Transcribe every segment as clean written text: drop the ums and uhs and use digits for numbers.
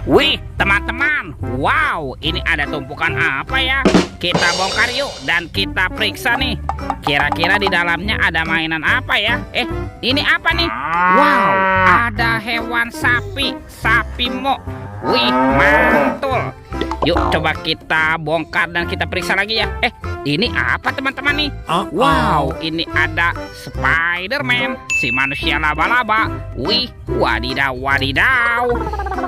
Wih, teman-teman, wow, ini ada tumpukan apa ya? Kita bongkar yuk dan kita periksa nih. Kira-kira di dalamnya ada mainan apa ya? Ini apa nih? Wow, ada hewan sapi, sapi mo. Wih, mantul. Yuk coba kita bongkar dan kita periksa lagi ya. Ini apa teman-teman nih? Wow, ini ada Spider-Man, si manusia laba-laba. Wih, wadidaw, wadidaw.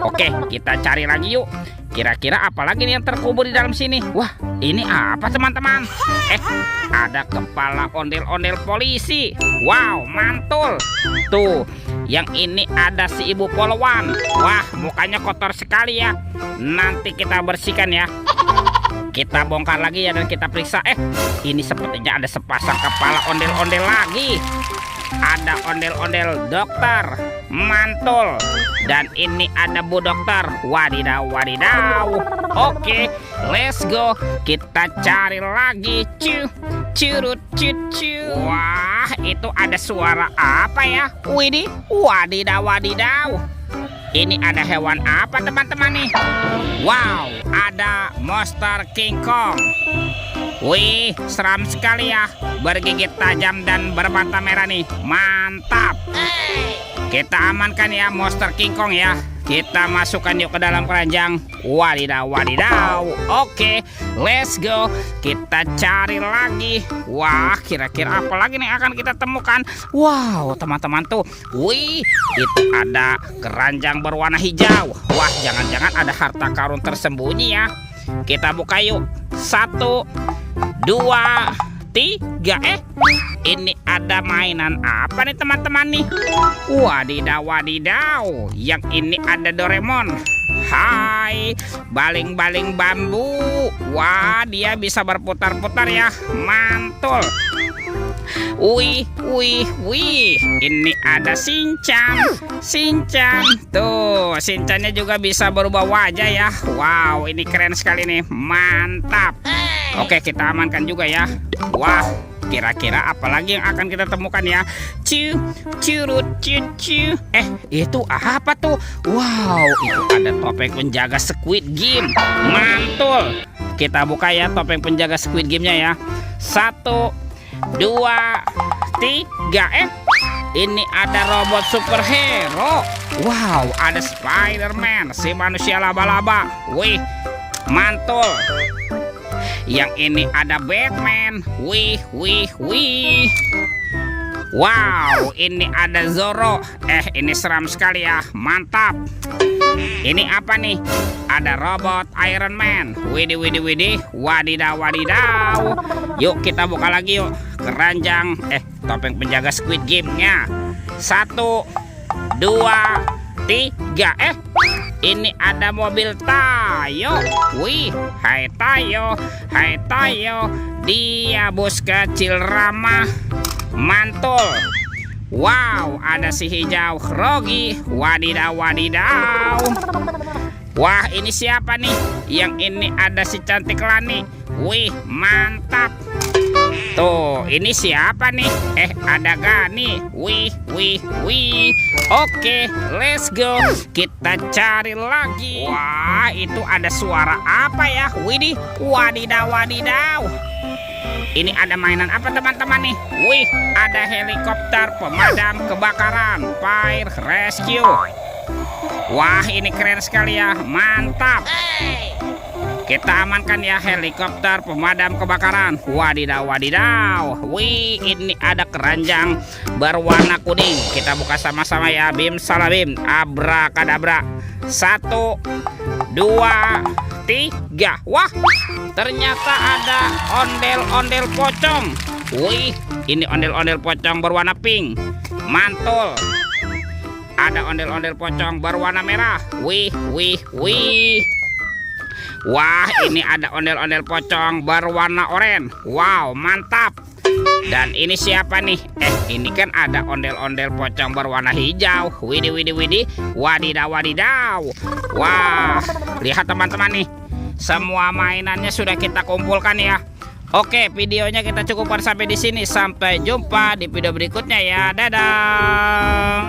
Oke, kita cari lagi yuk. Kira-kira apa lagi nih yang terkubur di dalam sini? Wah, ini apa teman-teman? Ada kepala ondel-ondel polisi. Wow, mantul. Tuh, yang ini ada si ibu polwan. Wah, mukanya kotor sekali ya. Nanti kita bersihkan ya. Kita bongkar lagi ya dan kita periksa. Ini sepertinya ada sepasang kepala ondel-ondel lagi. Ada ondel-ondel dokter, mantul. Dan ini ada bu dokter. Wadidaw, wadidaw. Oke, let's go. Kita cari lagi. Curut, cucu. Wah, itu ada suara apa ya? Widih, wadidaw, wadidaw. Ini ada hewan apa teman-teman nih? Wow, ada monster King Kong. Wih, seram sekali ya. Bergigit tajam dan bermata merah nih. Mantap. Kita amankan ya monster King Kong ya. Kita masukkan yuk ke dalam keranjang. Wadidaw, wadidaw. Oke, let's go. Kita cari lagi. Wah, kira-kira apa lagi nih akan kita temukan? Wow, teman-teman tuh. Wih, itu ada keranjang berwarna hijau. Wah, jangan-jangan ada harta karun tersembunyi ya. Kita buka yuk. 1, 2, 3. Ini ada mainan apa nih teman-teman nih? Wadidaw, wadidaw. Yang ini ada Doraemon. Hai, baling-baling bambu. Wah, dia bisa berputar-putar ya. Mantul. Wih, wih, wih. Ini ada Shinchan. Shinchan. Tuh, Shinchannya juga bisa berubah wajah ya. Wow, ini keren sekali nih. Mantap. Oke, kita amankan juga ya. Wah, kira-kira apa lagi yang akan kita temukan ya? Curut, cucu. Itu apa tuh? Wow, itu ada topeng penjaga Squid Game. Mantul. Kita buka ya topeng penjaga Squid Game-nya ya. 1, 2, 3. Ini ada robot superhero. Wow, ada Spider-Man, si manusia laba-laba. Wih, mantul. Yang ini ada Batman. Wih, wih, wih. Wow, ini ada Zoro. Ini seram sekali ya. Mantap. Ini apa nih? Ada robot Iron Man. Widih, widih, widih. Wadidaw, wadidaw. Yuk kita buka lagi yuk. Keranjang topeng penjaga Squid Game-nya. 1, 2, 3. Ini ada mobil Tayo. Wih, hai Tayo, hai Tayo. Dia bos kecil ramah. Mantul. Wow, ada si hijau Rogi. Wadidaw, wadidaw. Wah, ini siapa nih? Yang ini ada si cantik Lani. Wih, mantap. Tuh, ini siapa nih? Ada Gani. Wih, wih, wih. Oke, let's go. Kita cari lagi. Wah, itu ada suara apa ya? Widih, wadidaw, wadidaw. Ini ada mainan apa teman-teman nih? Wih, ada helikopter pemadam kebakaran, fire rescue. Wah, ini keren sekali ya. Mantap. Kita amankan ya helikopter pemadam kebakaran. Wadidaw, wadidaw. Wih, ini ada keranjang berwarna kuning. Kita buka sama-sama ya. Bim salabim, abrakadabra. 1, 2, 3. Wah, ternyata ada ondel-ondel pocong. Wih, ini ondel-ondel pocong berwarna pink. Mantul. Ada ondel-ondel pocong berwarna merah. Wih, wih, wih. Wah, ini ada ondel-ondel pocong berwarna oranye. Wow, mantap. Dan ini siapa nih? Ini kan ada ondel-ondel pocong berwarna hijau. Widih, widih, widih. Wadidaw, wadidaw. Wah, lihat teman-teman nih. Semua mainannya sudah kita kumpulkan ya. Oke, videonya kita cukupkan sampai di sini. Sampai jumpa di video berikutnya ya. Dadah.